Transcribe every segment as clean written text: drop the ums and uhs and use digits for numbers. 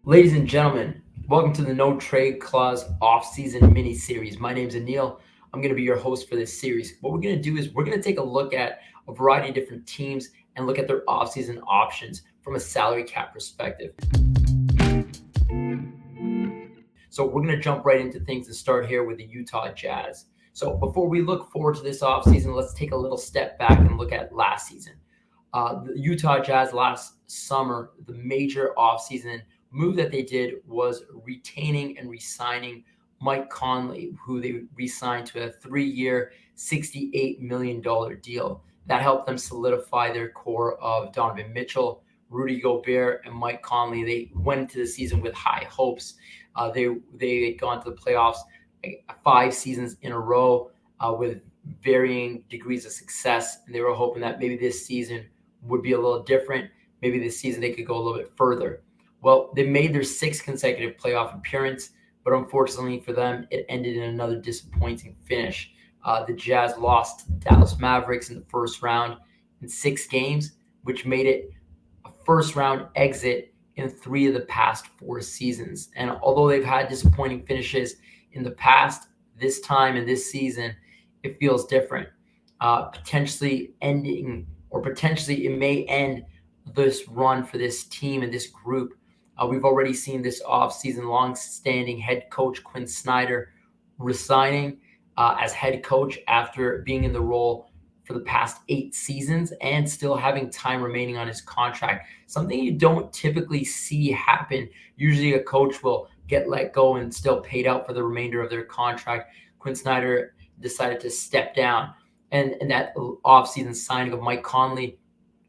Ladies and gentlemen, welcome to the No Trade Clause Offseason mini-series. My name is Anil. I'm going to be your host for this series. What we're going to do is we're going to take a look at a variety of different teams and look at their offseason options from a salary cap perspective. So we're going to jump right into things and start here with the Utah Jazz. So before we look forward to this offseason, let's take a little step back and look at last season. The Utah Jazz last summer, the major offseason move that they did was retaining and re-signing Mike Conley, who they re-signed to a 3-year, $68 million deal. That helped them solidify their core of Donovan Mitchell, Rudy Gobert, and Mike Conley. They went into the season with high hopes. They had gone to the playoffs 5 seasons in a row with varying degrees of success, and they were hoping that maybe this season would be a little different. Maybe this season they could go a little bit further. Well, they made their 6th consecutive playoff appearance, but unfortunately for them, it ended in another disappointing finish. The Jazz lost to the Dallas Mavericks in the first round in 6 games, which made it a first-round exit in 3 of the past 4 seasons. And although they've had disappointing finishes in the past, this time and this season, it feels different. Potentially it may end this run for this team and this group. We've already seen this offseason long-standing head coach Quinn Snyder resigning as head coach after being in the role for the past 8 seasons and still having time remaining on his contract. Something you don't typically see happen. Usually a coach will get let go and still paid out for the remainder of their contract. Quinn Snyder decided to step down. And that offseason signing of Mike Conley,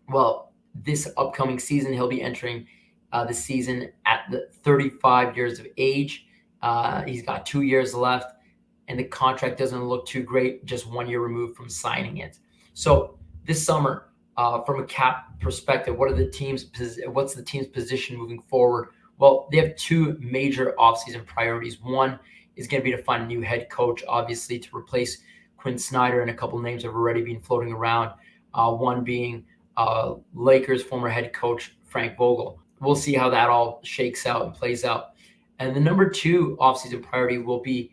well, this upcoming season, he'll be entering the season at the 35 years of age. He's got 2 years left, and the contract doesn't look too great, just 1 year removed from signing it. So this summer, from a cap perspective, what's the team's position moving forward? Well, they have 2 major offseason priorities. One is going to be to find a new head coach, obviously, to replace Quinn Snyder, and a couple names have already been floating around, one being Lakers former head coach Frank Vogel. We'll see how that all shakes out and plays out. And the number 2 offseason priority will be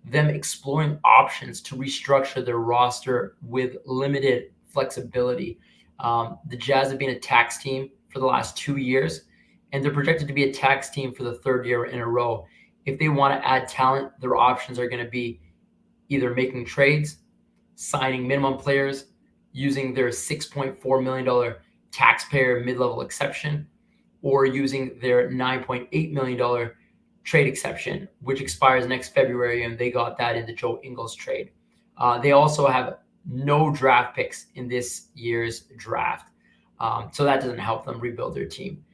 them exploring options to restructure their roster with limited flexibility. The Jazz have been a tax team for the last 2 years, and they're projected to be a tax team for the 3rd year in a row. If they want to add talent, their options are going to be either making trades, signing minimum players, using their $6.4 million taxpayer mid-level exception, or using their $9.8 million trade exception, which expires next February, and they got that in the Joe Ingles trade. They also have no draft picks in this year's draft, so that doesn't help them rebuild their team.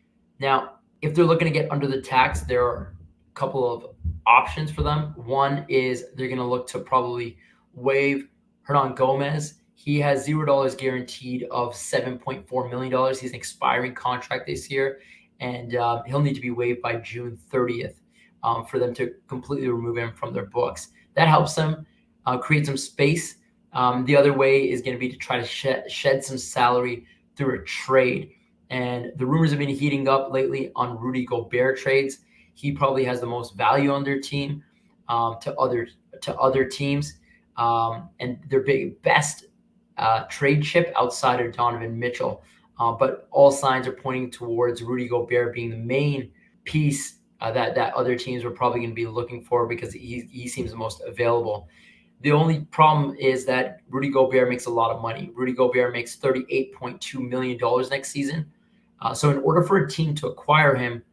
Now, if they're looking to get under the tax, there are a couple of options for them. One is they're going to look to probably waive Hernan Gomez. He has $0 guaranteed of $7.4 million. He's an expiring contract this year, and he'll need to be waived by June 30th for them to completely remove him from their books. That helps them create some space. The other way is going to be to try to shed some salary through a trade. And the rumors have been heating up lately on Rudy Gobert trades. He probably has the most value on their team to other teams, and their best trade chip outside of Donovan Mitchell. But all signs are pointing towards Rudy Gobert being the main piece that other teams are probably going to be looking for because he seems the most available. The only problem is that Rudy Gobert makes a lot of money. Rudy Gobert makes $38.2 million next season. So in order for a team to acquire him,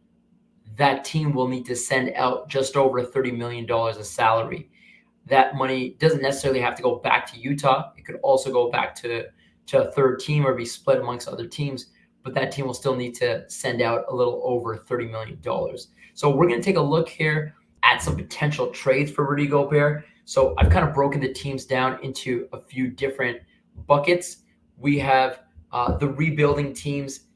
that team will need to send out just over $30 million of salary. That money doesn't necessarily have to go back to Utah. It could also go back to a third team or be split amongst other teams, but that team will still need to send out a little over $30 million. So we're going to take a look here at some potential trades for Rudy Gobert. So I've kind of broken the teams down into a few different buckets. We have the rebuilding teams,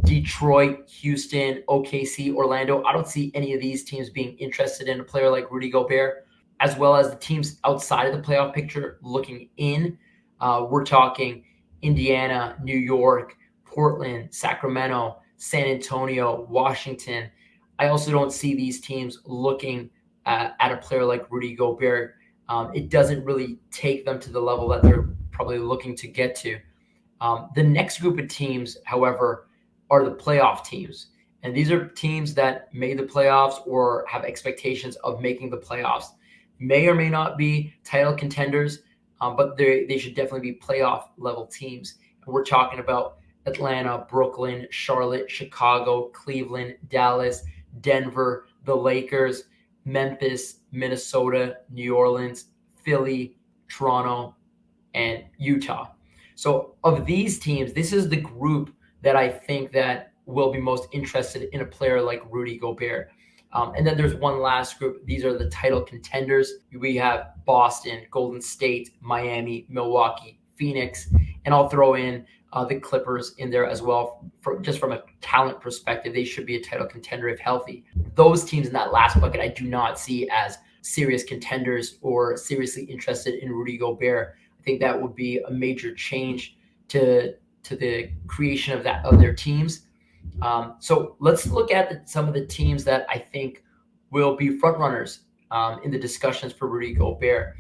Detroit, Houston, OKC, Orlando. I don't see any of these teams being interested in a player like Rudy Gobert, as well as the teams outside of the playoff picture looking in. We're talking Indiana, New York, Portland, Sacramento, San Antonio, Washington. I also don't see these teams looking at a player like Rudy Gobert. It doesn't really take them to the level that they're probably looking to get to. The next group of teams, however, are the playoff teams. And these are teams that made the playoffs or have expectations of making the playoffs. May or may not be title contenders, but they should definitely be playoff level teams. And we're talking about Atlanta, Brooklyn, Charlotte, Chicago, Cleveland, Dallas, Denver, the Lakers, Memphis, Minnesota, New Orleans, Philly, Toronto, and Utah. So of these teams, this is the group that I think that will be most interested in a player like Rudy Gobert. And then there's one last group. These are the title contenders. We have Boston, Golden State, Miami, Milwaukee, Phoenix, and I'll throw in the Clippers in there as well. Just from a talent perspective, they should be a title contender if healthy. Those teams in that last bucket I do not see as serious contenders or seriously interested in Rudy Gobert. I think that would be a major change to the creation of their teams. So let's look at some of the teams that I think will be front runners in the discussions for Rudy Gobert.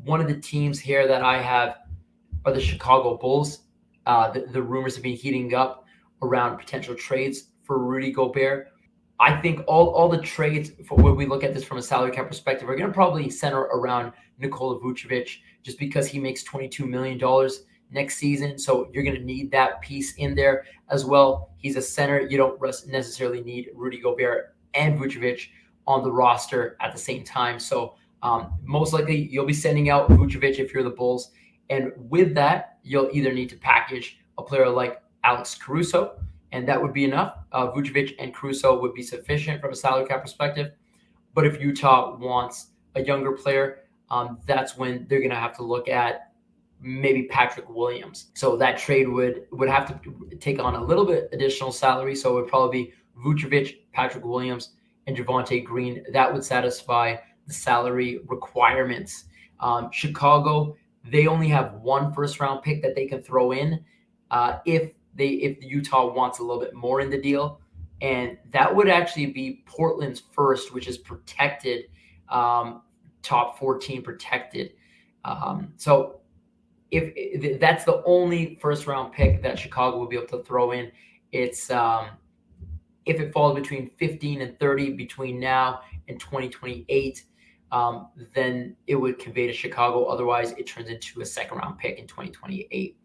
One of the teams here that I have are the Chicago Bulls. The rumors have been heating up around potential trades for Rudy Gobert. I think all the trades, when we look at this from a salary cap perspective, are going to probably center around Nikola Vucevic, just because he makes $22 million next season. So you're going to need that piece in there as well. He's a center. You don't necessarily need Rudy Gobert and Vucevic on the roster at the same time. So most likely you'll be sending out Vucevic if you're the Bulls. And with that, you'll either need to package a player like Alex Caruso, and that would be enough. Vucevic and Caruso would be sufficient from a salary cap perspective. But if Utah wants a younger player, that's when they're going to have to look at maybe Patrick Williams. So that trade would have to take on a little bit additional salary. So it would probably be Vucevic, Patrick Williams, and Javonte Green. That would satisfy the salary requirements. Chicago, they only have one first-round pick that they can throw in if Utah wants a little bit more in the deal, and that would actually be Portland's first, which is protected, top 14 protected. So if that's the only first-round pick that Chicago will be able to throw in, it's if it falls between 15 and 30 between now and 2028. Then it would convey to Chicago. Otherwise, it turns into a second-round pick in 2028.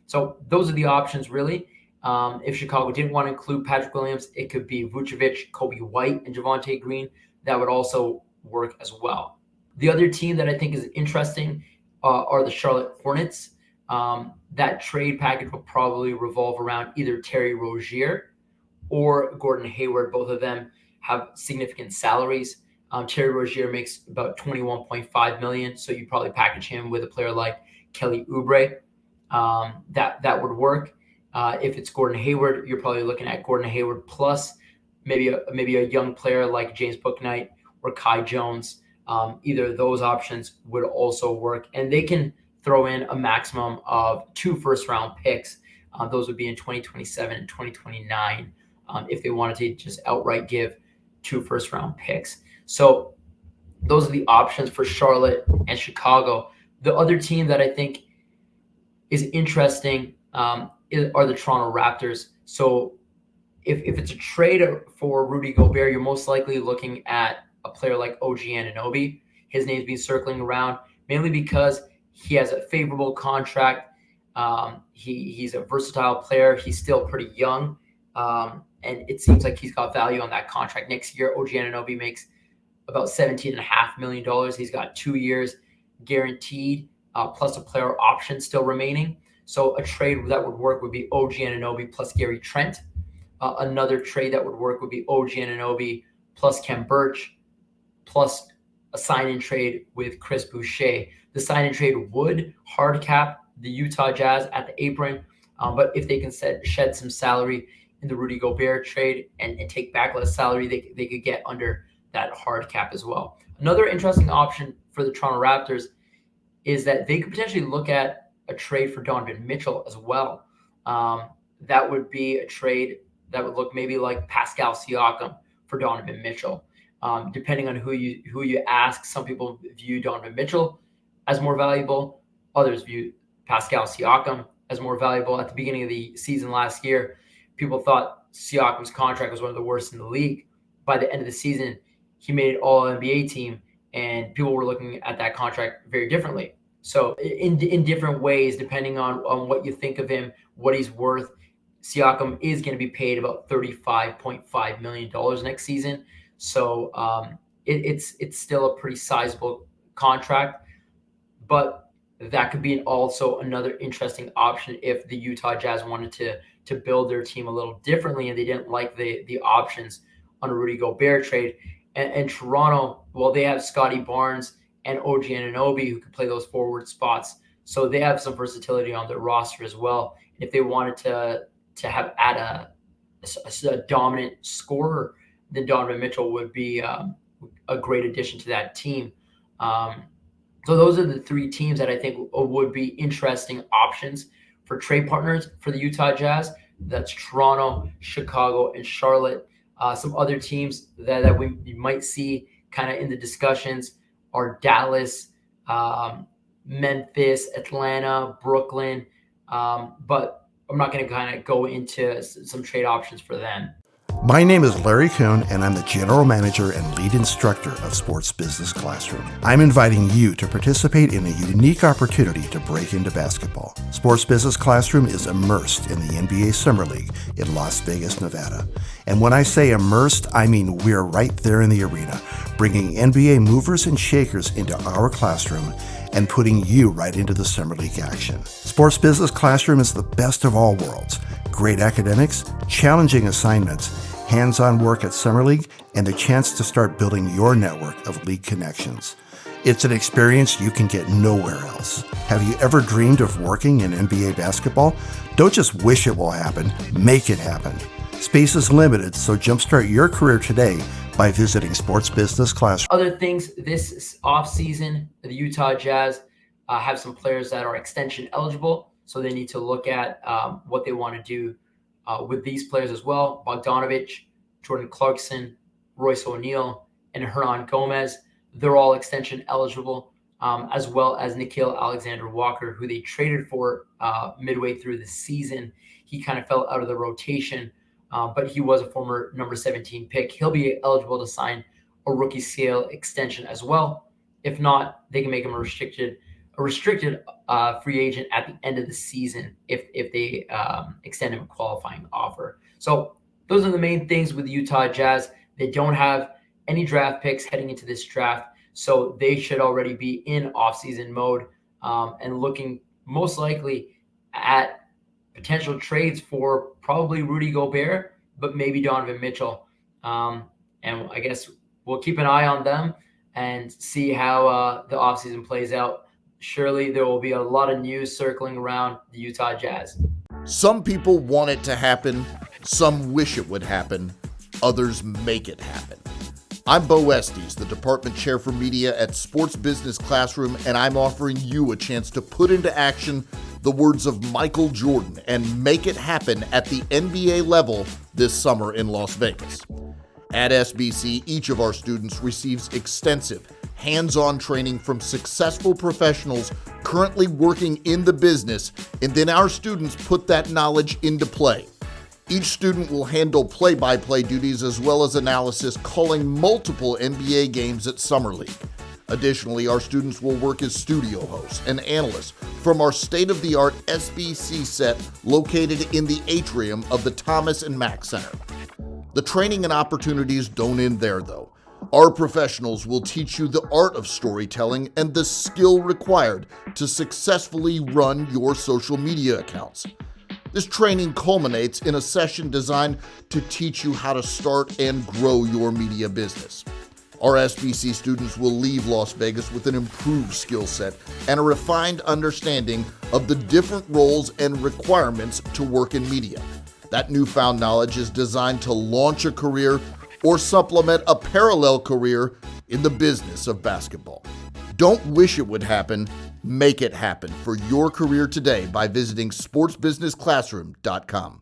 So those are the options, really. If Chicago didn't want to include Patrick Williams, it could be Vucevic, Kobe White, and Javonte Green. That would also work as well. The other team that I think is interesting are the Charlotte Hornets. That trade package will probably revolve around either Terry Rozier or Gordon Hayward. Both of them have significant salaries. Terry Rozier makes about $21.5 million, so you probably package him with a player like Kelly Oubre. That would work. If it's Gordon Hayward, you're probably looking at Gordon Hayward plus maybe a young player like James Bouknight or Kai Jones. Either of those options would also work, and they can throw in a maximum of 2 first-round picks. Those would be in 2027 and 2029 if they wanted to just outright give 2 first-round picks. So those are the options for Charlotte and Chicago. The other team that I think is interesting are the Toronto Raptors. So if it's a trade for Rudy Gobert, you're most likely looking at a player like OG Anunoby. His name's been circling around mainly because he has a favorable contract. He's a versatile player. He's still pretty young. And it seems like he's got value on that contract. Next year, OG Anunoby makes about $17.5 million. He's got 2 years guaranteed, plus a player option still remaining. So a trade that would work would be OG Anunoby plus Gary Trent. Another trade that would work would be OG Anunoby plus Khem Birch, plus a sign-in trade with Chris Boucher. The sign-in trade would hard cap the Utah Jazz at the apron, but if they can shed some salary in the Rudy Gobert trade and take back less salary, they could get under that hard cap as well. Another interesting option for the Toronto Raptors is that they could potentially look at a trade for Donovan Mitchell as well. That would be a trade that would look maybe like Pascal Siakam for Donovan Mitchell. Depending on who you ask, some people view Donovan Mitchell as more valuable. Others view Pascal Siakam as more valuable. At the beginning of the season last year, people thought Siakam's contract was one of the worst in the league. By the end of the season, he made an All-NBA team, and people were looking at that contract very differently. So in different ways, depending on what you think of him, what he's worth, Siakam is going to be paid about $35.5 million next season. So it's still a pretty sizable contract, but that could be also another interesting option if the Utah Jazz wanted to build their team a little differently and they didn't like the options on a Rudy Gobert trade. And Toronto, well, they have Scotty Barnes and OG Anunoby who can play those forward spots. So they have some versatility on their roster as well. And if they wanted to add a dominant scorer, then Donovan Mitchell would be a great addition to that team. So those are the three teams that I think would be interesting options for trade partners for the Utah Jazz. That's Toronto, Chicago, and Charlotte. Some other teams that we might see kind of in the discussions are Dallas, Memphis, Atlanta, Brooklyn. But I'm not going to kind of go into some trade options for them. My name is Larry Kuhn, and I'm the General Manager and Lead Instructor of Sports Business Classroom. I'm inviting you to participate in a unique opportunity to break into basketball. Sports Business Classroom is immersed in the NBA Summer League in Las Vegas, Nevada. And when I say immersed, I mean we're right there in the arena, bringing NBA movers and shakers into our classroom and putting you right into the Summer League action. Sports Business Classroom is the best of all worlds. Great academics, challenging assignments, hands-on work at Summer League, and the chance to start building your network of league connections. It's an experience you can get nowhere else. Have you ever dreamed of working in NBA basketball? Don't just wish it will happen, make it happen. Space is limited, so jumpstart your career today by visiting Sports Business Classroom. Other things this offseason, the Utah Jazz have some players that are extension eligible, so they need to look at what they want to do with these players as well. Bogdanovich, Jordan Clarkson, Royce O'Neal, and Hernan Gomez. They're all extension eligible, as well as Nickeil Alexander-Walker, who they traded for midway through the season. He kind of fell out of the rotation, but he was a former number 17 pick. He'll be eligible to sign a rookie scale extension as well. If not, they can make him a restricted free agent at the end of the season if they extend him a qualifying offer. So those are the main things with the Utah Jazz. They don't have any draft picks heading into this draft, so they should already be in offseason mode and looking most likely at potential trades for probably Rudy Gobert, but maybe Donovan Mitchell. And I guess we'll keep an eye on them and see how the offseason plays out. Surely there will be a lot of news circling around the Utah Jazz. Some people want it to happen, some wish it would happen, others make it happen. I'm Bo Estes, the Department Chair for Media at Sports Business Classroom, and I'm offering you a chance to put into action the words of Michael Jordan and make it happen at the NBA level this summer in Las Vegas. At SBC, each of our students receives extensive hands-on training from successful professionals currently working in the business, and then our students put that knowledge into play. Each student will handle play-by-play duties as well as analysis, calling multiple NBA games at Summer League. Additionally, our students will work as studio hosts and analysts from our state-of-the-art SBC set located in the atrium of the Thomas and Mack Center. The training and opportunities don't end there, though. Our professionals will teach you the art of storytelling and the skill required to successfully run your social media accounts. This training culminates in a session designed to teach you how to start and grow your media business. Our SBC students will leave Las Vegas with an improved skill set and a refined understanding of the different roles and requirements to work in media. That newfound knowledge is designed to launch a career or supplement a parallel career in the business of basketball. Don't wish it would happen, make it happen for your career today by visiting sportsbusinessclassroom.com.